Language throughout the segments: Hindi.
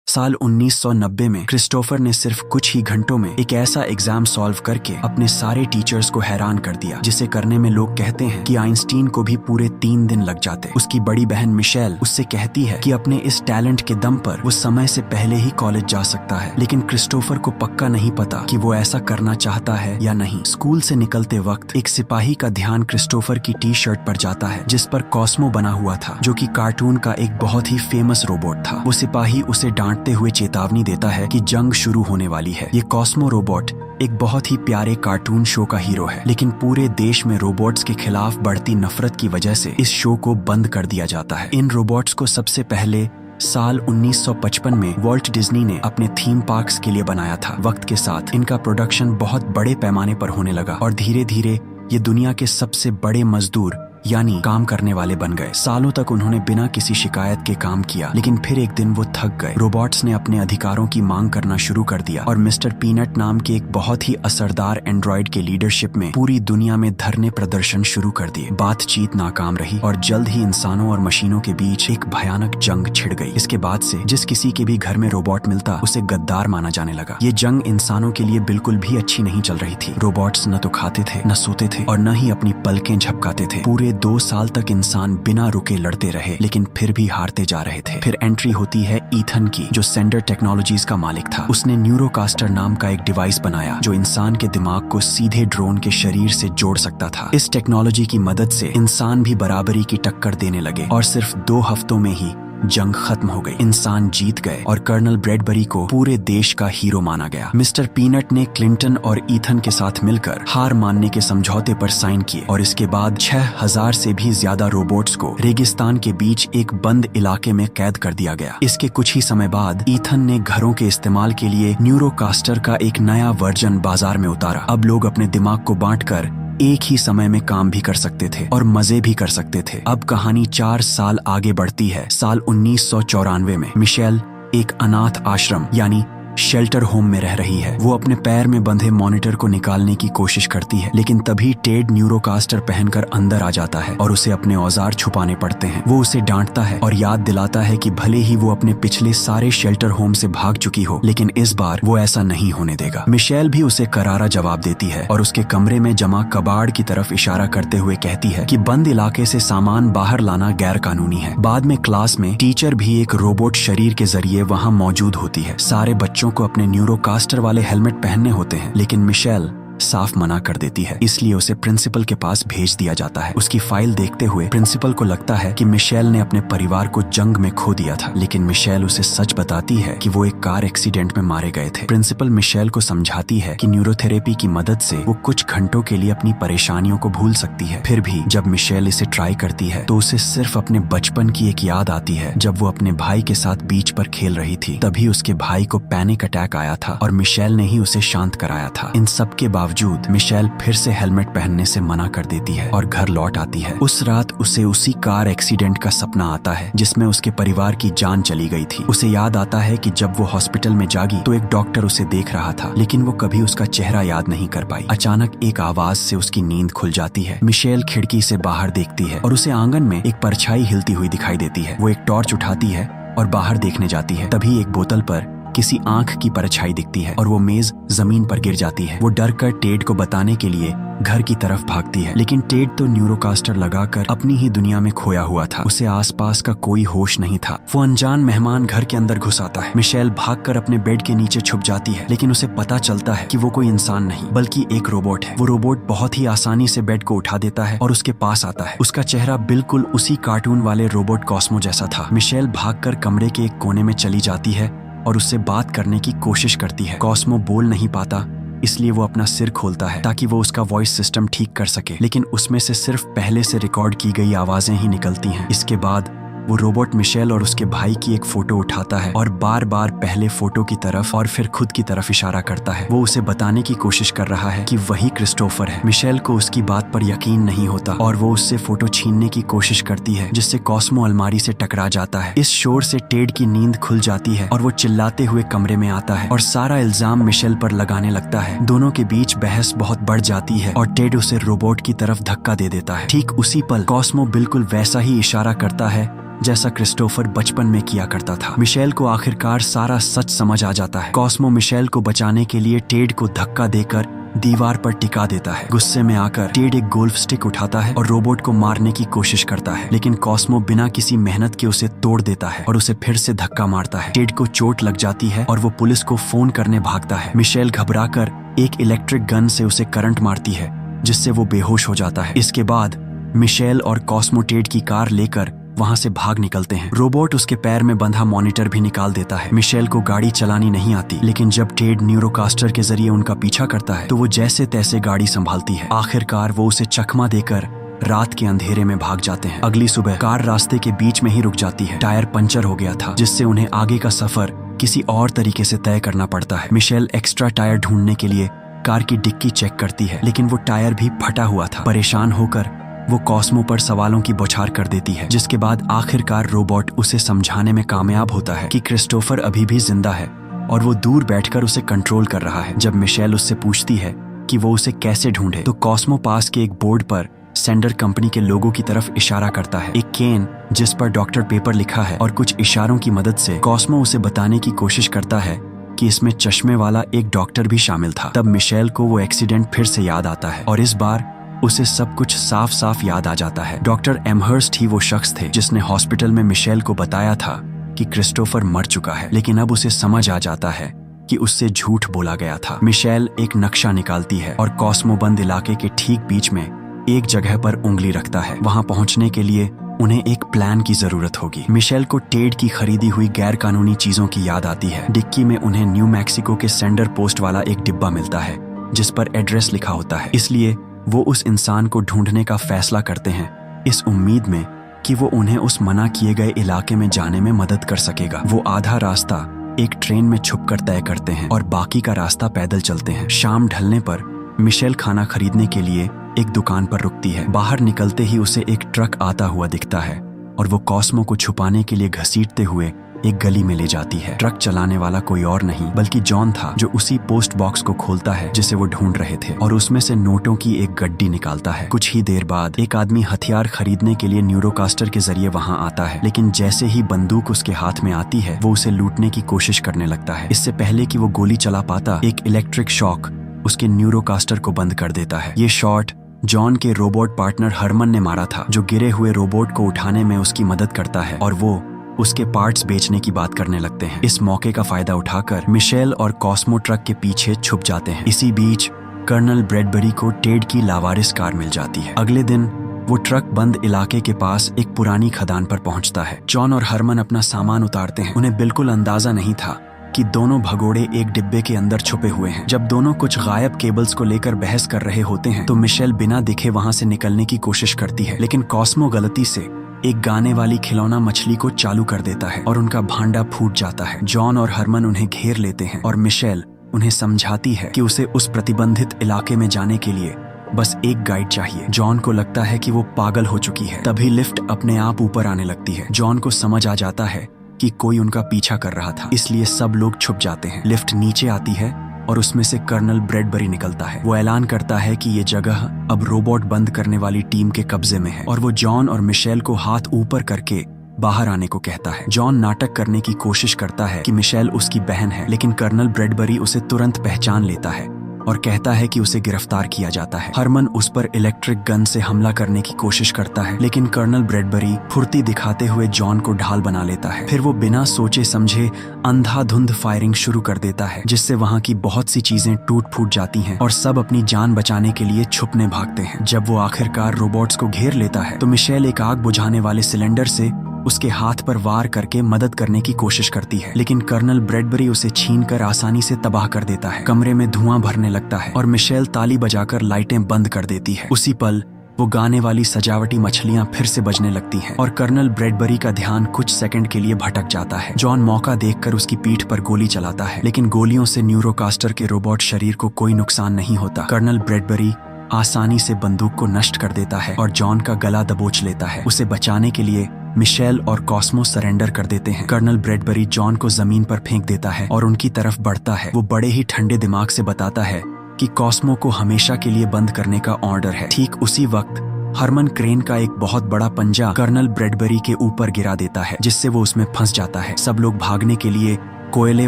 साल 1990 में क्रिस्टोफर ने सिर्फ कुछ ही घंटों में एक ऐसा एग्जाम सॉल्व करके अपने सारे टीचर्स को हैरान कर दिया जिसे करने में लोग कहते हैं कि आइंस्टीन को भी पूरे 3 दिन लग जाते। उसकी बड़ी बहन मिशेल उससे कहती है कि अपने इस टैलेंट के दम पर वो समय से पहले ही कॉलेज जा सकता है, लेकिन क्रिस्टोफर को पक्का नहीं पता कि वो ऐसा करना चाहता है या नहीं। स्कूल से निकलते वक्त एक सिपाही का ध्यान क्रिस्टोफर की टी शर्ट पर जाता है जिस पर कॉस्मो बना हुआ था, जो कि कार्टून का एक बहुत ही फेमस रोबोट था। वो सिपाही उसे डांटते हुए चेतावनी देता है कि जंग शुरू होने वाली है। ये कॉस्मो रोबोट एक बहुत ही प्यारे कार्टून शो का हीरो है, लेकिन पूरे देश में रोबोट्स के खिलाफ बढ़ती नफरत की वजह से इस शो को बंद कर दिया जाता है। इन रोबोट्स को सबसे पहले साल 1955 में वॉल्ट डिज्नी ने अपने थीम पार्क्स के लिए बनाया था। वक्त के साथ इनका प्रोडक्शन बहुत बड़े पैमाने पर होने लगा और धीरे धीरे ये दुनिया के सबसे बड़े मजदूर यानी काम करने वाले बन गए। सालों तक उन्होंने बिना किसी शिकायत के काम किया, लेकिन फिर एक दिन वो थक गए। रोबोट्स ने अपने अधिकारों की मांग करना शुरू कर दिया और मिस्टर पीनट नाम के एक बहुत ही असरदार एंड्रॉइड के लीडरशिप में पूरी दुनिया में धरने प्रदर्शन शुरू कर दिए। बातचीत नाकाम रही और जल्द ही इंसानों और मशीनों के बीच एक भयानक जंग छिड़ गई। इसके बाद से जिस किसी के भी घर में रोबोट मिलता उसे गद्दार माना जाने लगा। ये जंग इंसानों के लिए बिल्कुल भी अच्छी नहीं चल रही थी। रोबोट्स न तो खाते थे, न सोते थे और न ही अपनी पलकें झपकाते थे। पूरे 2 साल तक इंसान बिना रुके लड़ते रहे, लेकिन फिर भी हारते जा रहे थे। फिर एंट्री होती है ईथन की, जो सेंडर टेक्नोलॉजीज का मालिक था। उसने न्यूरोकास्टर नाम का एक डिवाइस बनाया जो इंसान के दिमाग को सीधे ड्रोन के शरीर से जोड़ सकता था। इस टेक्नोलॉजी की मदद से इंसान भी बराबरी की टक्कर देने लगे और सिर्फ 2 हफ्तों में ही जंग खत्म हो गई। इंसान जीत गए और कर्नल ब्रैडबरी को पूरे देश का हीरो माना गया। मिस्टर पीनट ने क्लिंटन और ईथन के साथ मिलकर हार मानने के समझौते पर साइन किए और इसके बाद 6000 से भी ज्यादा रोबोट्स को रेगिस्तान के बीच एक बंद इलाके में कैद कर दिया गया। इसके कुछ ही समय बाद ईथन ने घरों के इस्तेमाल के लिए न्यूरोकास्टर का एक नया वर्जन बाजार में उतारा। अब लोग अपने दिमाग को बांटकर एक ही समय में काम भी कर सकते थे और मजे भी कर सकते थे। अब कहानी 4 साल आगे बढ़ती है। साल 1994 में मिशेल एक अनाथ आश्रम यानी शेल्टर होम में रह रही है। वो अपने पैर में बंधे मॉनिटर को निकालने की कोशिश करती है, लेकिन तभी टेड न्यूरोकास्टर पहनकर अंदर आ जाता है और उसे अपने औजार छुपाने पड़ते हैं। वो उसे डांटता है और याद दिलाता है कि भले ही वो अपने पिछले सारे शेल्टर होम से भाग चुकी हो, लेकिन इस बार वो ऐसा नहीं होने देगा। मिशेल भी उसे करारा जवाब देती है और उसके कमरे में जमा कबाड़ की तरफ इशारा करते हुए कहती है कि बंद इलाके से सामान बाहर लाना गैर कानूनी है। बाद में क्लास में टीचर भी एक रोबोट शरीर के जरिए वहाँ मौजूद होती है। सारे बच्चों को अपने न्यूरोकास्टर वाले हेलमेट पहनने होते हैं, लेकिन मिशेल साफ मना कर देती है। इसलिए उसे प्रिंसिपल के पास भेज दिया जाता है। उसकी फाइल देखते हुए प्रिंसिपल को लगता है कि मिशेल ने अपने परिवार को जंग में खो दिया था, लेकिन मिशेल उसे सच बताती है कि वो एक कार एक्सीडेंट में मारे गए थे। प्रिंसिपल मिशेल को समझाती है कि न्यूरोथेरेपी की मदद से वो कुछ घंटों के लिए अपनी परेशानियों को भूल सकती है। फिर भी जब मिशेल इसे ट्राई करती है तो उसे सिर्फ अपने बचपन की एक याद आती है जब वो अपने भाई के साथ बीच पर खेल रही थी। तभी उसके भाई को पैनिक अटैक आया था और मिशेल ने ही उसे शांत कराया था। इन सब के बावजूद मिशेल फिर से हेलमेट पहनने से मना कर देती है और घर लौट आती है। उस रात उसे उसी कार एक्सीडेंट का सपना आता है जिसमें उसके परिवार की जान चली गई थी। उसे याद आता है कि जब वो हॉस्पिटल में जागी तो एक डॉक्टर उसे देख रहा था, लेकिन वो कभी उसका चेहरा याद नहीं कर पाई। अचानक एक आवाज से उसकी नींद खुल जाती है। मिशेल खिड़की से बाहर देखती है और उसे आंगन में एक परछाई हिलती हुई दिखाई देती है। वो एक टॉर्च उठाती है और बाहर देखने जाती है। तभी एक बोतल पर किसी आंख की परछाई दिखती है और वो मेज जमीन पर गिर जाती है। वो डर कर टेड को बताने के लिए घर की तरफ भागती है, लेकिन टेड तो न्यूरोकास्टर लगाकर अपनी ही दुनिया में खोया हुआ था। उसे आसपास का कोई होश नहीं था। वो अनजान मेहमान घर के अंदर घुस आता है। मिशेल भागकर अपने बेड के नीचे छुप जाती है, लेकिन उसे पता चलता है कि वो कोई इंसान नहीं बल्कि एक रोबोट है। वो रोबोट बहुत ही आसानी से बेड को उठा देता है और उसके पास आता है। उसका चेहरा बिल्कुल उसी कार्टून वाले रोबोट कॉस्मो जैसा था। मिशेल भागकर कमरे के एक कोने में चली जाती है और उससे बात करने की कोशिश करती है। कॉस्मो बोल नहीं पाता, इसलिए वो अपना सिर खोलता है ताकि वो उसका वॉइस सिस्टम ठीक कर सके, लेकिन उसमें से सिर्फ पहले से रिकॉर्ड की गई आवाजें ही निकलती हैं। इसके बाद वो रोबोट मिशेल और उसके भाई की एक फोटो उठाता है और बार बार पहले फोटो की तरफ और फिर खुद की तरफ इशारा करता है। वो उसे बताने की कोशिश कर रहा है कि वही क्रिस्टोफर है। मिशेल को उसकी बात पर यकीन नहीं होता और वो उससे फोटो छीनने की कोशिश करती है, जिससे कॉस्मो अलमारी से टकरा जाता है। इस शोर से टेड की नींद खुल जाती है और वो चिल्लाते हुए कमरे में आता है और सारा इल्जाम मिशेल पर लगाने लगता है। दोनों के बीच बहस बहुत बढ़ जाती है और टेड उसे रोबोट की तरफ धक्का दे देता है। ठीक उसी पल कॉस्मो बिल्कुल वैसा ही इशारा करता है जैसा क्रिस्टोफर बचपन में किया करता था। मिशेल को आखिरकार सारा सच समझ आ जाता है। कॉस्मो मिशेल को बचाने के लिए टेड को धक्का देकर दीवार पर टिका देता है। गुस्से में आकर टेड एक गोल्फ स्टिक उठाता है और रोबोट को मारने की कोशिश करता है, लेकिन कॉस्मो बिना किसी मेहनत के उसे तोड़ देता है और उसे फिर से धक्का मारता है। टेड को चोट लग जाती है और वो पुलिस को फोन करने भागता है। मिशेल घबराकर एक इलेक्ट्रिक गन से उसे करंट मारती है, जिससे वो बेहोश हो जाता है। इसके बाद मिशेल और कॉस्मो टेड की कार लेकर वहां से भाग निकलते हैं। रोबोट उसके पैर में बंधा मॉनिटर भी निकाल देता है। मिशेल को गाड़ी चलानी नहीं आती, लेकिन जब टेड न्यूरोकास्टर के जरिए उनका पीछा करता है तो वो जैसे तैसे गाड़ी संभालती है। आखिरकार वो उसे चकमा देकर रात के अंधेरे में भाग जाते हैं। अगली सुबह कार रास्ते के बीच में ही रुक जाती है। टायर पंचर हो गया था, जिससे उन्हें आगे का सफर किसी और तरीके से तय करना पड़ता है। मिशेल एक्स्ट्रा टायर ढूंढने के लिए कार की डिक्की चेक करती है, लेकिन वो टायर भी फटा हुआ था। परेशान होकर वो कॉस्मो पर सवालों की बौछार कर देती है, जिसके बाद आखिरकार रोबोट उसे समझाने में कामयाब होता है कि क्रिस्टोफर अभी भी जिंदा है और वो दूर बैठकर उसे कंट्रोल कर रहा है। जब मिशेल उससे पूछती है कि वो उसे कैसे ढूंढे, तो कॉस्मो पास के एक बोर्ड पर सेंडर कंपनी के लोगों की तरफ इशारा करता है। एक केन जिस पर डॉक्टर पेपर लिखा है और कुछ इशारों की मदद से कॉस्मो उसे बताने की कोशिश करता है कि इसमें चश्मे वाला एक डॉक्टर भी शामिल था। तब मिशेल को वो एक्सीडेंट फिर से याद आता है और इस बार उसे सब कुछ साफ साफ याद आ जाता है। डॉक्टर एमहर्स्ट ही वो शख्स थे जिसने हॉस्पिटल में मिशेल को बताया था कि क्रिस्टोफर मर चुका है, लेकिन अब उसे समझ आ जाता है कि उससे झूठ बोला गया था। मिशेल एक नक्शा निकालती है और कॉस्मो बंद इलाके के ठीक बीच में एक जगह पर उंगली रखता है। वहां पहुंचने के लिए उन्हें एक प्लान की जरूरत होगी। मिशेल को टेड की खरीदी हुई गैर कानूनी चीजों की याद आती है। डिक्की में उन्हें न्यू मैक्सिको के सेंडर पोस्ट वाला एक डिब्बा मिलता है जिस पर एड्रेस लिखा होता है, इसलिए वो उस इंसान को ढूंढने का फैसला करते हैं, इस उम्मीद में कि वो उन्हें उस मना किए गए इलाके में जाने में मदद कर सकेगा। वो आधा रास्ता एक ट्रेन में छुपकर तय करते हैं और बाकी का रास्ता पैदल चलते हैं। शाम ढलने पर मिशेल खाना खरीदने के लिए एक दुकान पर रुकती है। बाहर निकलते ही उसे एक ट्रक आता हुआ दिखता है और वो कॉस्मो को छुपाने के लिए घसीटते हुए एक गली में ले जाती है। ट्रक चलाने वाला कोई और नहीं बल्कि जॉन था, जो उसी पोस्ट बॉक्स को खोलता है जिसे वो ढूंढ रहे थे और उसमें से नोटों की एक गड्डी निकालता है। कुछ ही देर बाद एक आदमी हथियार खरीदने के लिए न्यूरोकास्टर के जरिए वहां आता है, लेकिन जैसे ही बंदूक उसके हाथ में आती है वो उसे लूटने की कोशिश करने लगता है। इससे पहले कि वो गोली चला पाता, एक इलेक्ट्रिक शॉक उसके न्यूरोकास्टर को बंद कर देता है। ये शॉट जॉन के रोबोट पार्टनर हरमन ने मारा था, जो गिरे हुए रोबोट को उठाने में उसकी मदद करता है और वो उसके पार्ट्स बेचने की बात करने लगते हैं। इस मौके का फायदा उठाकर मिशेल और कॉस्मो ट्रक के पीछे छुप जाते हैं। इसी बीच कर्नल ब्रैडबरी को टेड की लावारिस कार मिल जाती है। अगले दिन वो ट्रक बंद इलाके के पास एक पुरानी खदान पर पहुंचता है। जॉन और हरमन अपना सामान उतारते हैं। उन्हें बिल्कुल अंदाजा नहीं था कि दोनों भगोड़े एक डिब्बे के अंदर छुपे हुए हैं। जब दोनों कुछ गायब केबल्स को लेकर बहस कर रहे होते हैं तो मिशेल बिना दिखे वहां से निकलने की कोशिश करती है, लेकिन कॉस्मो गलती से एक गाने वाली खिलौना मछली को चालू कर देता है और उनका भांडा फूट जाता है। जॉन और हरमन उन्हें घेर लेते हैं और मिशेल उन्हें समझाती है कि उसे उस प्रतिबंधित इलाके में जाने के लिए बस एक गाइड चाहिए। जॉन को लगता है कि वो पागल हो चुकी है। तभी लिफ्ट अपने आप ऊपर आने लगती है। जॉन को समझ आ जाता है कि कोई उनका पीछा कर रहा था, इसलिए सब लोग छुप जाते हैं। लिफ्ट नीचे आती है और उसमें से कर्नल ब्रैडबरी निकलता है। वो ऐलान करता है कि ये जगह अब रोबोट बंद करने वाली टीम के कब्जे में है और वो जॉन और मिशेल को हाथ ऊपर करके बाहर आने को कहता है। जॉन नाटक करने की कोशिश करता है कि मिशेल उसकी बहन है, लेकिन कर्नल ब्रैडबरी उसे तुरंत पहचान लेता है और कहता है कि उसे गिरफ्तार किया जाता है। हरमन उस पर इलेक्ट्रिक गन से हमला करने की कोशिश करता है, लेकिन कर्नल ब्रैडबरी फुर्ती दिखाते हुए जॉन को ढाल बना लेता है। फिर वो बिना सोचे समझे अंधाधुंध फायरिंग शुरू कर देता है, जिससे वहां की बहुत सी चीजें टूट फूट जाती हैं और सब अपनी जान बचाने के लिए छुपने भागते हैं। जब वो आखिरकार रोबोट्स को घेर लेता है तो मिशेल एक आग बुझाने वाले सिलेंडर से उसके हाथ पर वार करके मदद करने की कोशिश करती है, लेकिन कर्नल ब्रैडबरी उसे छीनकर आसानी से तबाह कर देता है। कमरे में धुआं भरने लगता है और मिशेल ताली बजाकर लाइटें बंद कर देती है। उसी पल वो गाने वाली सजावटी मछलियां फिर से बजने लगती हैं और कर्नल ब्रैडबरी का ध्यान कुछ सेकंड के लिए भटक जाता है। जॉन मौका देखकर उसकी पीठ पर गोली चलाता है, लेकिन गोलियों से न्यूरोकास्टर के रोबोट शरीर को कोई नुकसान नहीं होता। कर्नल ब्रैडबरी आसानी से बंदूक को नष्ट कर देता है और जॉन का गला दबोच लेता है। उसे बचाने के लिए मिशेल और कॉस्मो सरेंडर कर देते हैं। कर्नल ब्रैडबरी जॉन को जमीन पर फेंक देता है और उनकी तरफ बढ़ता है। वो बड़े ही ठंडे दिमाग से बताता है कि कॉस्मो को हमेशा के लिए बंद करने का ऑर्डर है। ठीक उसी वक्त हरमन क्रेन का एक बहुत बड़ा पंजा कर्नल ब्रैडबरी के ऊपर गिरा देता है, जिससे वो उसमें फंस जाता है। सब लोग भागने के लिए कोयले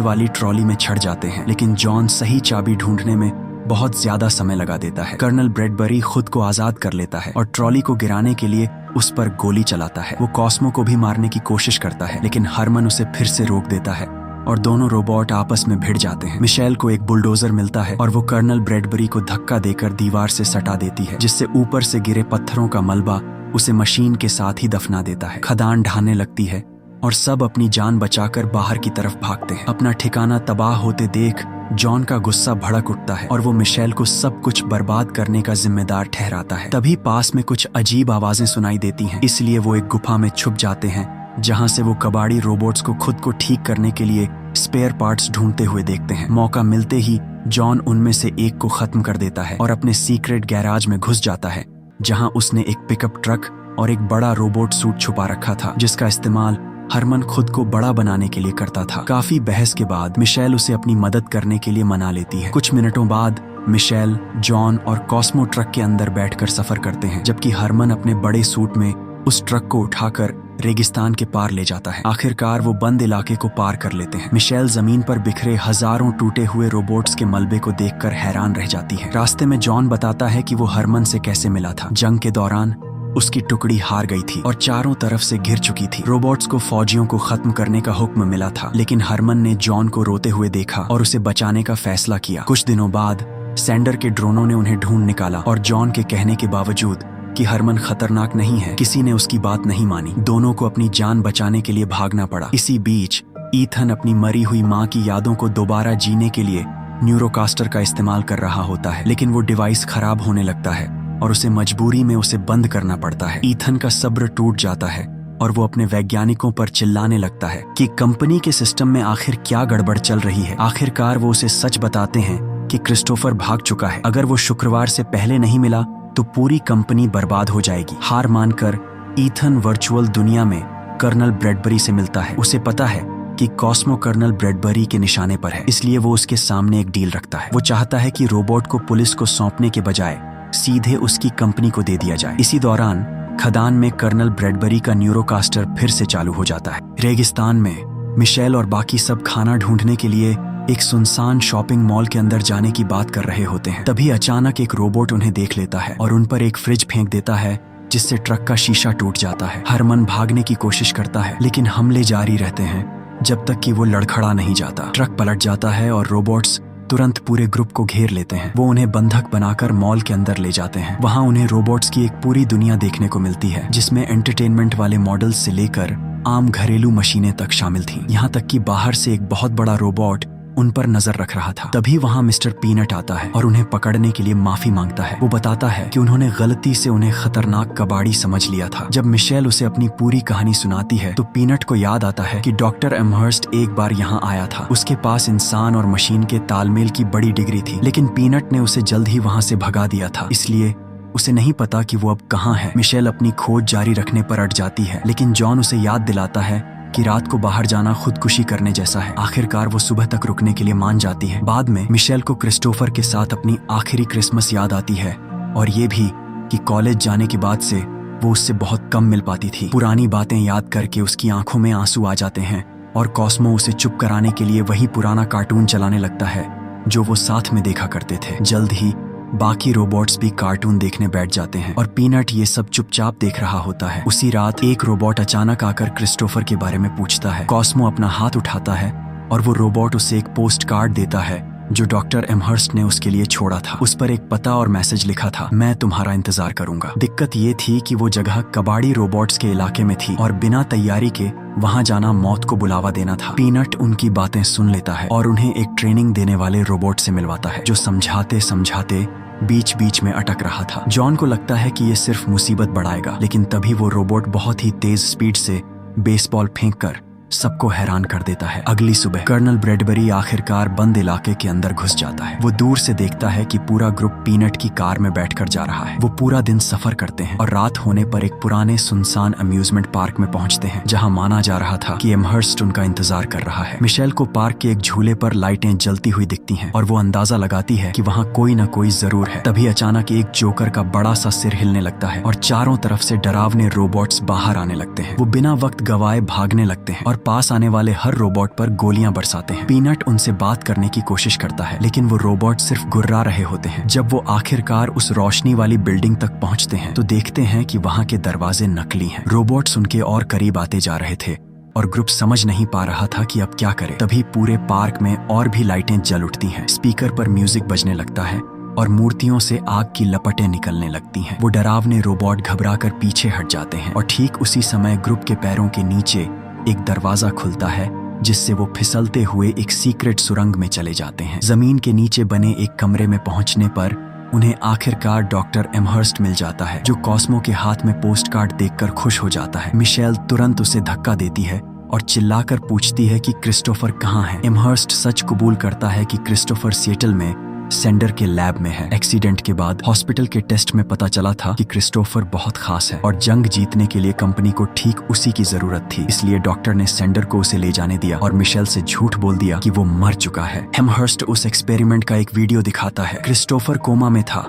वाली ट्रॉली में चढ़ जाते हैं, लेकिन जॉन सही चाबी ढूंढने में बहुत ज्यादा समय लगा देता है। कर्नल ब्रैडबरी खुद को आजाद कर लेता है और ट्रॉली को गिराने के लिए उस पर गोली चलाता है। वो कॉस्मो को भी मारने की कोशिश करता है, लेकिन हरमन उसे फिर से रोक देता है और दोनों रोबोट आपस में भिड़ जाते हैं। मिशेल को एक बुलडोजर मिलता है और वो कर्नल ब्रैडबरी को धक्का देकर दीवार से सटा देती है, जिससे ऊपर से गिरे पत्थरों का मलबा उसे मशीन के साथ ही दफना देता है। खदान ढहने लगती है और सब अपनी जान बचाकर बाहर की तरफ भागते हैं। अपना ठिकाना तबाह होते देख जॉन का गुस्सा भड़क उठता है और वो मिशेल को सब कुछ बर्बाद करने का जिम्मेदार ठहराता है। तभी पास में कुछ अजीब आवाजें सुनाई देती हैं, इसलिए वो एक गुफा में छुप जाते हैं, जहां से वो कबाड़ी रोबोट्स को खुद को ठीक करने के लिए स्पेयर पार्ट्स ढूंढते हुए देखते हैं। मौका मिलते ही जॉन उनमें से एक को खत्म कर देता है और अपने सीक्रेट गैराज में घुस जाता है, जहां उसने एक पिकअप ट्रक और एक बड़ा रोबोट सूट छुपा रखा था, जिसका इस्तेमाल हरमन खुद को बड़ा बनाने के लिए करता था। काफी बहस के बाद मिशेल उसे अपनी मदद करने के लिए मना लेती है। कुछ मिनटों बाद मिशेल, जॉन और कॉस्मो ट्रक के अंदर बैठकर सफर करते हैं, जबकि हरमन अपने बड़े सूट में उस ट्रक को उठाकर रेगिस्तान के पार ले जाता है। आखिरकार वो बंद इलाके को पार कर लेते हैं। मिशेल जमीन पर बिखरे हजारों टूटे हुए रोबोट्स के मलबे को देखकर हैरान रह जाती है। रास्ते में जॉन बताता है कि वो हरमन से कैसे मिला था। जंग के दौरान उसकी टुकड़ी हार गई थी और चारों तरफ से घिर चुकी थी। रोबोट्स को फौजियों को खत्म करने का हुक्म मिला था, लेकिन हरमन ने जॉन को रोते हुए देखा और उसे बचाने का फैसला किया। कुछ दिनों बाद सैंडर के ड्रोनों ने उन्हें ढूंढ निकाला और जॉन के कहने के बावजूद कि हरमन खतरनाक नहीं है, किसी ने उसकी बात नहीं मानी। दोनों को अपनी जान बचाने के लिए भागना पड़ा। इसी बीच ईथन अपनी मरी हुई माँ की यादों को दोबारा जीने के लिए न्यूरोकास्टर का इस्तेमाल कर रहा होता है, लेकिन वो डिवाइस खराब होने लगता है और उसे मजबूरी में उसे बंद करना पड़ता है। ईथन का सब्र टूट जाता है और वो अपने वैज्ञानिकों पर चिल्लाने लगता है कि कंपनी के सिस्टम में आखिर क्या गड़बड़ चल रही है। आखिरकार वो उसे सच बताते हैं कि क्रिस्टोफर भाग चुका है। अगर वो शुक्रवार से पहले नहीं मिला तो पूरी कंपनी बर्बाद हो जाएगी। हार मानकर ईथन वर्चुअल दुनिया में कर्नल ब्रैडबरी से मिलता है। उसे पता है कि कॉस्मो कर्नल ब्रैडबरी के निशाने पर है, इसलिए वो उसके सामने एक डील रखता है। वो चाहता है कि रोबोट को पुलिस को सौंपने के बजाय सीधे उसकी कंपनी को दे दिया जाए। इसी दौरान खदान में कर्नल ब्रैडबरी का न्यूरोकास्टर फिर से चालू हो जाता है। रेगिस्तान में मिशेल और बाकी सब खाना ढूंढने के लिए एक सुनसान शॉपिंग मॉल के अंदर जाने की बात कर रहे होते हैं। तभी अचानक एक रोबोट उन्हें देख लेता है और उन पर एक फ्रिज फेंक देता है, जिससे ट्रक का शीशा टूट जाता है। हरमन भागने की कोशिश करता है, लेकिन हमले जारी रहते हैं जब तक कि वो लड़खड़ा नहीं जाता। ट्रक पलट जाता है और रोबोट्स तुरंत पूरे ग्रुप को घेर लेते हैं। वो उन्हें बंधक बनाकर मॉल के अंदर ले जाते हैं। वहाँ उन्हें रोबोट्स की एक पूरी दुनिया देखने को मिलती है, जिसमें एंटरटेनमेंट वाले मॉडल्स से लेकर आम घरेलू मशीनें तक शामिल थीं। यहाँ तक कि बाहर से एक बहुत बड़ा रोबोट उन पर नजर रख रहा था। तभी वहाँ मिस्टर पीनट आता है और उन्हें पकड़ने के लिए माफी मांगता है। वो बताता है कि उन्होंने गलती से उन्हें खतरनाक कबाड़ी समझ लिया था। जब मिशेल उसे अपनी पूरी कहानी सुनाती है तो पीनट को याद आता है कि डॉक्टर एमहर्स्ट एक बार यहाँ आया था। उसके पास इंसान और मशीन के तालमेल की बड़ी डिग्री थी, लेकिन पीनट ने उसे जल्द ही वहाँ से भगा दिया था, इसलिए उसे नहीं पता कि वो अब कहाँ है। मिशेल अपनी खोज जारी रखने पर अट जाती है, लेकिन जॉन उसे याद दिलाता है कि रात को बाहर जाना खुदकुशी करने जैसा है। आखिरकार वो सुबह तक रुकने के लिए मान जाती है। बाद में मिशेल को क्रिस्टोफर के साथ अपनी आखिरी क्रिसमस याद आती है और ये भी कि कॉलेज जाने के बाद से वो उससे बहुत कम मिल पाती थी। पुरानी बातें याद करके उसकी आंखों में आंसू आ जाते हैं और कॉस्मो उसे चुप कराने के लिए वही पुराना कार्टून चलाने लगता है जो वो साथ में देखा करते थे। जल्द ही बाकी रोबोट्स भी कार्टून देखने बैठ जाते हैं और पीनट ये सब चुपचाप देख रहा होता है। उसी रात एक रोबोट अचानक आकर क्रिस्टोफर के बारे में पूछता है। कॉस्मो अपना हाथ उठाता है और वो रोबोट उसे एक पोस्ट कार्ड देता है जो डॉक्टर एमहर्स्ट ने उसके लिए छोड़ा था। उस पर एक पता और मैसेज लिखा था, मैं तुम्हारा इंतजार करूंगा। दिक्कत ये थी कि वो जगह कबाड़ी रोबोट्स के इलाके में थी और बिना तैयारी के वहां जाना मौत को बुलावा देना था। पीनट उनकी बातें सुन लेता है और उन्हें एक ट्रेनिंग देने वाले रोबोट से मिलवाता है, जो समझाते समझाते बीच बीच में अटक रहा था। जॉन को लगता है कि ये सिर्फ मुसीबत बढ़ाएगा, लेकिन तभी वो रोबोट बहुत ही तेज स्पीड से बेसबॉल फेंककर सबको हैरान कर देता है। अगली सुबह कर्नल ब्रैडबरी आखिरकार बंद इलाके के अंदर घुस जाता है। वो दूर से देखता है कि पूरा ग्रुप पीनट की कार में बैठकर जा रहा है। वो पूरा दिन सफर करते हैं और रात होने पर एक पुराने सुनसान अम्यूजमेंट पार्क में पहुंचते हैं, जहां माना जा रहा था कि एमहर्स्ट उनका इंतजार कर रहा है। मिशेल को पार्क के एक झूले पर लाइटें जलती हुई दिखती हैं और वो अंदाजा लगाती है कि वहाँ कोई न कोई जरूर है। तभी अचानक एक जोकर का बड़ा सा सिर हिलने लगता है और चारों तरफ से डरावने रोबोट्स बाहर आने लगते हैं। वो बिना वक्त गवाए भागने लगते हैं और पास आने वाले हर रोबोट पर गोलियां बरसाते हैं। पीनट उनसे बात करने की कोशिश करता है, लेकिन वो रोबोट सिर्फ गुर्रा रहे होते हैं। जब वो आखिरकार उस रोशनी वाली बिल्डिंग तक पहुंचते हैं तो देखते हैं कि वहां के दरवाजे नकली हैं। रोबोट्स उनके और करीब आते जा रहे थे और ग्रुप समझ नहीं पा रहा था कि अब क्या करे। तभी पूरे पार्क में और भी लाइटें जल उठती हैं। स्पीकर पर म्यूजिक बजने लगता है और मूर्तियों से आग की लपटें निकलने लगती हैं। वो डरावने रोबोट घबराकर पीछे हट जाते हैं और ठीक उसी समय ग्रुप के पैरों के नीचे एक दरवाजा खुलता है, जिससे वो फिसलते हुए एक सीक्रेट सुरंग में चले जाते हैं। जमीन के नीचे बने एक कमरे में पहुंचने पर उन्हें आखिरकार डॉक्टर एमहर्स्ट मिल जाता है, जो कॉस्मो के हाथ में पोस्ट कार्ड देखकर खुश हो जाता है। मिशेल तुरंत उसे धक्का देती है और चिल्लाकर पूछती है कि क्रिस्टोफर कहाँ है। एमहर्स्ट सच कबूल करता है कि क्रिस्टोफर सिएटल में सेंडर के लैब में है। एक्सीडेंट के बाद हॉस्पिटल के टेस्ट में पता चला था कि क्रिस्टोफर बहुत खास है और जंग जीतने के लिए कंपनी को ठीक उसी की जरूरत थी। इसलिए डॉक्टर ने सेंडर को उसे ले जाने दिया और मिशेल से झूठ बोल दिया कि वो मर चुका है। एमहर्स्ट उस एक्सपेरिमेंट का एक वीडियो दिखाता है। क्रिस्टोफर कोमा में था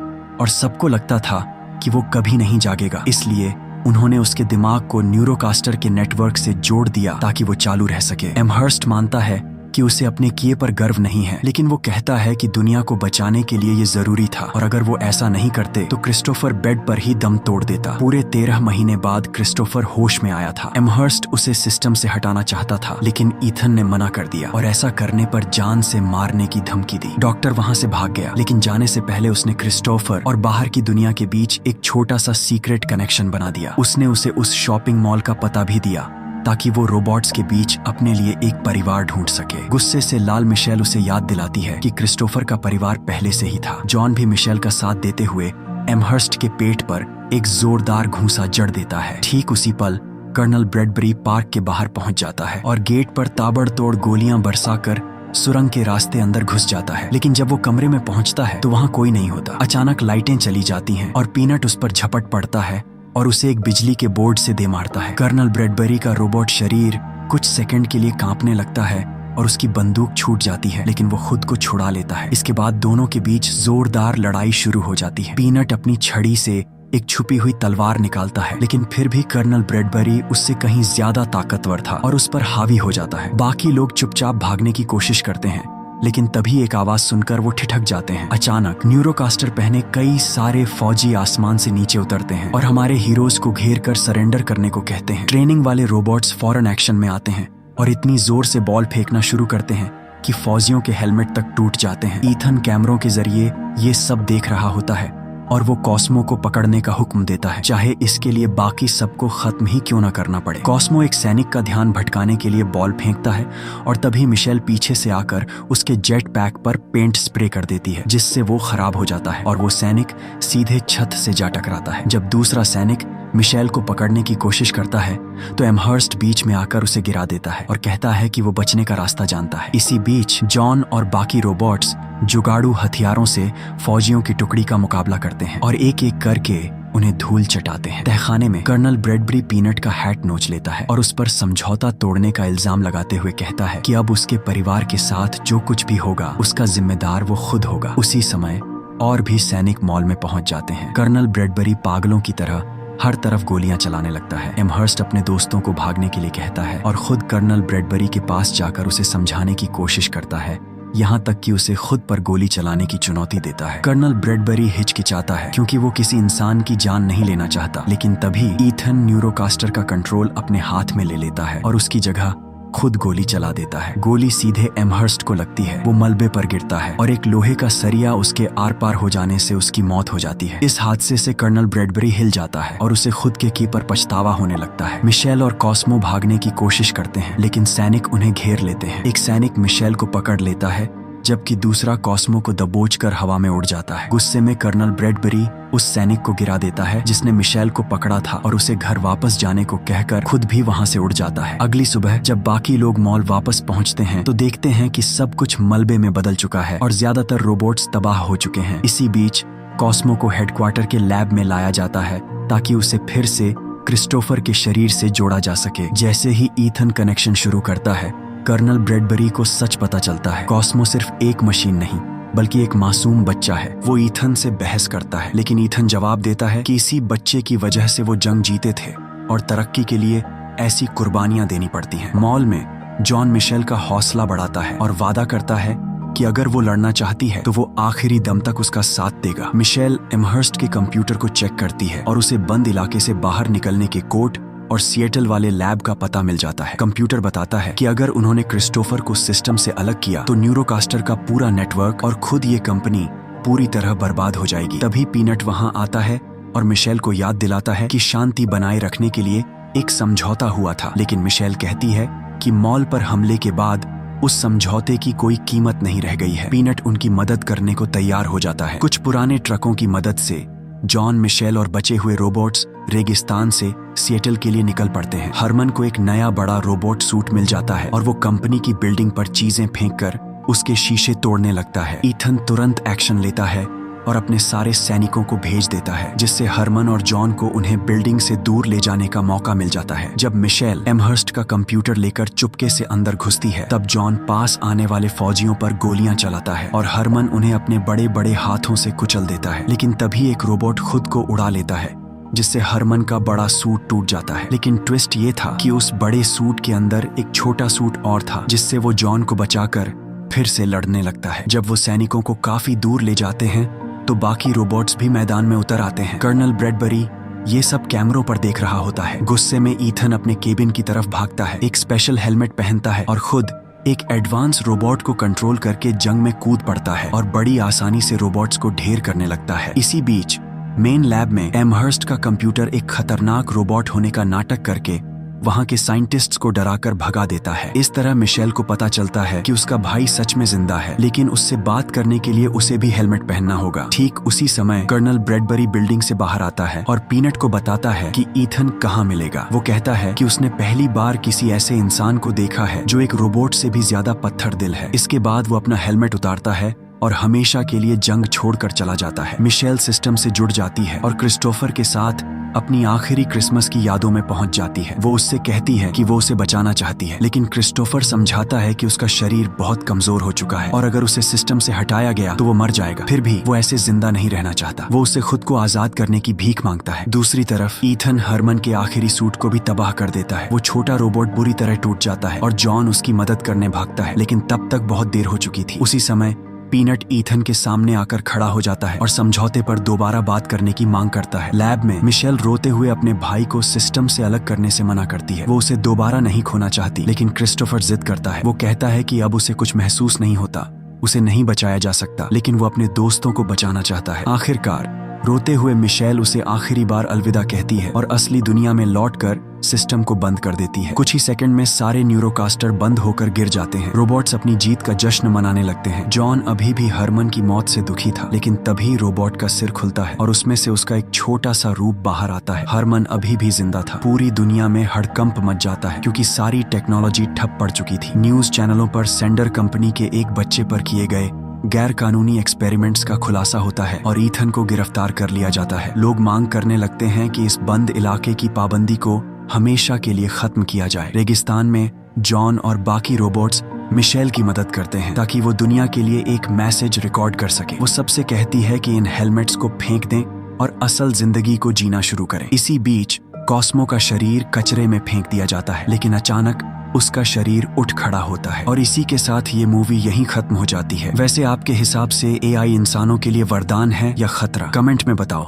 और सबको लगता था कि वो कभी नहीं जागेगा, इसलिए उन्होंने उसके दिमाग को न्यूरोकास्टर के नेटवर्क से जोड़ दिया ताकि वो चालू रह सके। एमहर्स्ट मानता है कि उसे अपने किए पर गर्व नहीं है, लेकिन वो कहता है कि दुनिया को बचाने के लिए ये जरूरी था और अगर वो ऐसा नहीं करते तो क्रिस्टोफर बेड पर ही दम तोड़ देता। पूरे 13 महीने बाद क्रिस्टोफर होश में आया था। एमहर्स्ट उसे सिस्टम से हटाना चाहता था, लेकिन ईथन ने मना कर दिया और ऐसा करने पर जान से मारने की धमकी दी। डॉक्टर वहाँ से भाग गया, लेकिन जाने से पहले उसने क्रिस्टोफर और बाहर की दुनिया के बीच एक छोटा सा सीक्रेट कनेक्शन बना दिया। उसने उसे उस शॉपिंग मॉल का पता भी दिया ताकि वो रोबोट्स के बीच अपने लिए एक परिवार ढूंढ सके। गुस्से से लाल मिशेल उसे याद दिलाती है कि क्रिस्टोफर का परिवार पहले से ही था। जॉन भी मिशेल का साथ देते हुए एमहर्स्ट के पेट पर एक जोरदार घूंसा जड़ देता है। ठीक उसी पल कर्नल ब्रैडबरी पार्क के बाहर पहुंच जाता है और गेट पर ताबड़तोड़ गोलियां बरसाकर सुरंग के रास्ते अंदर घुस जाता है। लेकिन जब वो कमरे में पहुंचता है तो वहां कोई नहीं होता। अचानक लाइटें चली जाती हैं और पीनट उस पर झपट पड़ता है और उसे एक बिजली के बोर्ड से दे मारता है। कर्नल ब्रैडबरी का रोबोट शरीर कुछ सेकंड के लिए कांपने लगता है और उसकी बंदूक छूट जाती है, लेकिन वो खुद को छुड़ा लेता है। इसके बाद दोनों के बीच जोरदार लड़ाई शुरू हो जाती है। पीनट अपनी छड़ी से एक छुपी हुई तलवार निकालता है, लेकिन फिर भी कर्नल ब्रैडबरी उससे कहीं ज्यादा ताकतवर था और उस पर हावी हो जाता है। बाकी लोग चुपचाप भागने की कोशिश करते हैं, लेकिन तभी एक आवाज सुनकर वो ठिठक जाते हैं। अचानक न्यूरोकास्टर पहने कई सारे फौजी आसमान से नीचे उतरते हैं और हमारे हीरोज को घेर कर सरेंडर करने को कहते हैं। ट्रेनिंग वाले रोबोट्स फौरन एक्शन में आते हैं और इतनी जोर से बॉल फेंकना शुरू करते हैं कि फौजियों के हेलमेट तक टूट जाते हैं। ईथन कैमरों के जरिए ये सब देख रहा होता है और वो कॉस्मो को पकड़ने का हुक्म देता है, चाहे इसके लिए बाकी सबको खत्म ही क्यों न करना पड़े। कॉस्मो एक सैनिक का ध्यान भटकाने के लिए बॉल फेंकता है और तभी मिशेल पीछे से आकर उसके जेट पैक पर पेंट स्प्रे कर देती है, जिससे वो खराब हो जाता है और वो सैनिक सीधे छत से जा टकराता है। जब दूसरा सैनिक मिशेल को पकड़ने की कोशिश करता है तो एमहर्स्ट बीच में आकर उसे गिरा देता है और कहता है कि वो बचने का रास्ता जानता है। इसी बीच जॉन और बाकी रोबोट्स जुगाड़ू हथियारों से फौजियों की टुकड़ी का मुकाबला करते हैं और एक एक करके उन्हें धूल चटाते हैं। तहखाने में कर्नल ब्रैडबरी पीनट का हैट नोच लेता है और उस पर समझौता तोड़ने का इल्जाम लगाते हुए कहता है कि अब उसके परिवार के साथ जो कुछ भी होगा उसका जिम्मेदार वो खुद होगा। उसी समय और भी सैनिक मॉल में पहुंच जाते हैं। कर्नल ब्रैडबरी पागलों की तरह हर तरफ गोलियां चलाने लगता है। एमहर्स्ट अपने दोस्तों को भागने के लिए कहता है और खुद कर्नल ब्रैडबरी के पास जाकर उसे समझाने की कोशिश करता है, यहाँ तक कि उसे खुद पर गोली चलाने की चुनौती देता है। कर्नल ब्रैडबरी हिचकिचाता है क्योंकि वो किसी इंसान की जान नहीं लेना चाहता, लेकिन तभी ईथन न्यूरोकास्टर का कंट्रोल अपने हाथ में ले लेता है और उसकी जगह खुद गोली चला देता है। गोली सीधे एमहर्स्ट को लगती है, वो मलबे पर गिरता है और एक लोहे का सरिया उसके आर पार हो जाने से उसकी मौत हो जाती है। इस हादसे से कर्नल ब्रैडबरी हिल जाता है और उसे खुद के की पर पछतावा होने लगता है। मिशेल और कॉस्मो भागने की कोशिश करते हैं, लेकिन सैनिक उन्हें घेर लेते हैं। एक सैनिक मिशेल को पकड़ लेता है जबकि दूसरा कॉस्मो को दबोचकर हवा में उड़ जाता है। गुस्से में कर्नल ब्रैडबरी उस सैनिक को गिरा देता है जिसने मिशेल को पकड़ा था और उसे घर वापस जाने को कहकर खुद भी वहां से उड़ जाता है। अगली सुबह जब बाकी लोग मॉल वापस पहुंचते हैं तो देखते हैं कि सब कुछ मलबे में बदल चुका है और ज्यादातर रोबोट्स तबाह हो चुके हैं। इसी बीच कॉस्मो को हेडक्वार्टर के लैब में लाया जाता है ताकि उसे फिर से क्रिस्टोफर के शरीर से जोड़ा जा सके। जैसे ही ईथन कनेक्शन शुरू करता है, कर्नल ब्रैडबरी को सच पता चलता है। कॉस्मो सिर्फ एक मशीन नहीं बल्कि एक मासूम बच्चा है। वो ईथन से बहस करता है, लेकिन ईथन जवाब देता है कि इसी बच्चे की वजह से वो जंग जीते थे और तरक्की के लिए ऐसी कुर्बानियां देनी पड़ती हैं। मॉल में जॉन मिशेल का हौसला बढ़ाता है और वादा करता है कि अगर वो लड़ना चाहती है तो वो आखिरी दम तक उसका साथ देगा। मिशेल एमहर्स्ट के कंप्यूटर को चेक करती है और उसे बंद इलाके से बाहर निकलने के कोड और सिएटल वाले लैब का पता मिल जाता है। कंप्यूटर बताता है कि अगर उन्होंने क्रिस्टोफर को सिस्टम से अलग किया तो न्यूरोकास्टर का पूरा नेटवर्क और खुद ये कंपनी पूरी तरह बर्बाद हो जाएगी। तभी पीनट वहां आता है और मिशेल को याद दिलाता है कि शांति बनाए रखने के लिए एक समझौता हुआ था, लेकिन मिशेल कहती है कि मॉल पर हमले के बाद उस समझौते की कोई कीमत नहीं रह गई है। पीनट उनकी मदद करने को तैयार हो जाता है। कुछ पुराने ट्रकों की मदद से जॉन, मिशेल और बचे हुए रोबोट्स रेगिस्तान से सिएटल के लिए निकल पड़ते हैं। हरमन को एक नया बड़ा रोबोट सूट मिल जाता है और वो कंपनी की बिल्डिंग पर चीजें फेंककर उसके शीशे तोड़ने लगता है। ईथन तुरंत एक्शन लेता है और अपने सारे सैनिकों को भेज देता है, जिससे हरमन और जॉन को उन्हें बिल्डिंग से दूर ले जाने का मौका मिल जाता है। जब मिशेल एमहर्स्ट का कंप्यूटर लेकर चुपके से अंदर घुसती है, तब जॉन पास आने वाले फौजियों पर गोलियां चलाता है और हरमन उन्हें अपने बड़े बड़े हाथों से कुचल देता है। लेकिन तभी एक रोबोट खुद को उड़ा लेता है, जिससे हरमन का बड़ा सूट टूट जाता है। लेकिन ट्विस्ट ये था कि उस बड़े सूट के अंदर एक छोटा सूट और था, जिससे वो जॉन को बचाकर फिर से लड़ने लगता है। जब वो सैनिकों को काफी दूर ले जाते हैं तो बाकी रोबोट्स भी मैदान में उतर आते हैं। कर्नल ब्रैडबरी ये सब कैमरों पर देख रहा होता है। गुस्से में ईथन अपने केबिन की तरफ भागता है, एक स्पेशल हेलमेट पहनता है और खुद एक एडवांस रोबोट को कंट्रोल करके जंग में कूद पड़ता है और बड़ी आसानी से रोबोट्स को ढेर करने लगता है। इसी बीच मेन लैब में एमहर्स्ट का कंप्यूटर एक खतरनाक रोबोट होने का नाटक करके वहां के साइंटिस्ट्स को डराकर भगा देता है। इस तरह मिशेल को पता चलता है कि उसका भाई सच में जिंदा है, लेकिन उससे बात करने के लिए उसे भी हेलमेट पहनना होगा। ठीक उसी समय कर्नल ब्रैडबरी बिल्डिंग से बाहर आता है और पीनट को बताता है कि ईथन कहाँ मिलेगा। वो कहता है कि उसने पहली बार किसी ऐसे इंसान को देखा है जो एक रोबोट से भी ज्यादा पत्थर दिल है। इसके बाद वो अपना हेलमेट उतारता है और हमेशा के लिए जंग छोड़कर चला जाता है। मिशेल सिस्टम से जुड़ जाती है और क्रिस्टोफर के साथ अपनी आखिरी क्रिसमस की यादों में पहुंच जाती है। वो उससे कहती है कि वो उसे बचाना चाहती है, लेकिन क्रिस्टोफर समझाता है कि उसका शरीर बहुत कमजोर हो चुका है और अगर उसे सिस्टम से हटाया गया तो वो मर जाएगा। फिर भी वो ऐसे जिंदा नहीं रहना चाहता। वो उससे खुद को आजाद करने की भीख मांगता है। दूसरी तरफ ईथन हरमन के आखिरी सूट को भी तबाह कर देता है। वो छोटा रोबोट बुरी तरह टूट जाता है और जॉन उसकी मदद करने भागता है, लेकिन तब तक बहुत देर हो चुकी थी। उसी समय पीनट ईथन के सामने आकर खड़ा हो जाता है और समझौते पर दोबारा बात करने की मांग करता है। लैब में मिशेल रोते हुए अपने भाई को सिस्टम से अलग करने से मना करती है। वो उसे दोबारा नहीं खोना चाहती, लेकिन क्रिस्टोफर जिद करता है। वो कहता है कि अब उसे कुछ महसूस नहीं होता, उसे नहीं बचाया जा सकता, लेकिन वो अपने दोस्तों को बचाना चाहता है। आखिरकार रोते हुए मिशेल उसे आखिरी बार अलविदा कहती है और असली दुनिया में लौटकर सिस्टम को बंद कर देती है। कुछ ही सेकंड में सारे न्यूरोकास्टर बंद होकर गिर जाते हैं। रोबोट्स अपनी जीत का जश्न मनाने लगते हैं। जॉन अभी भी हरमन की मौत से दुखी था, लेकिन तभी रोबोट का सिर खुलता है और उसमें से उसका एक छोटा सा रूप बाहर आता है। हरमन अभी भी जिंदा था। पूरी दुनिया में हड़कंप मच जाता है क्योंकि सारी टेक्नोलॉजी ठप पड़ चुकी थी। न्यूज चैनलों पर सेंडर कंपनी के एक बच्चे पर किए गए गैर कानूनी एक्सपेरिमेंट्स का खुलासा होता है और ईथन को गिरफ्तार कर लिया जाता है। लोग मांग करने लगते हैं कि इस बंद इलाके की पाबंदी को हमेशा के लिए खत्म किया जाए। रेगिस्तान में जॉन और बाकी रोबोट्स मिशेल की मदद करते हैं ताकि वो दुनिया के लिए एक मैसेज रिकॉर्ड कर सके। वो सबसे कहती है कि इन हेलमेट्स को फेंक दें और असल जिंदगी को जीना शुरू करें। इसी बीच कॉस्मो का शरीर कचरे में फेंक दिया जाता है, लेकिन अचानक उसका शरीर उठ खड़ा होता है और इसी के साथ ये मूवी यहीं खत्म हो जाती है। वैसे आपके हिसाब से एआई इंसानों के लिए वरदान है या खतरा? कमेंट में बताओ।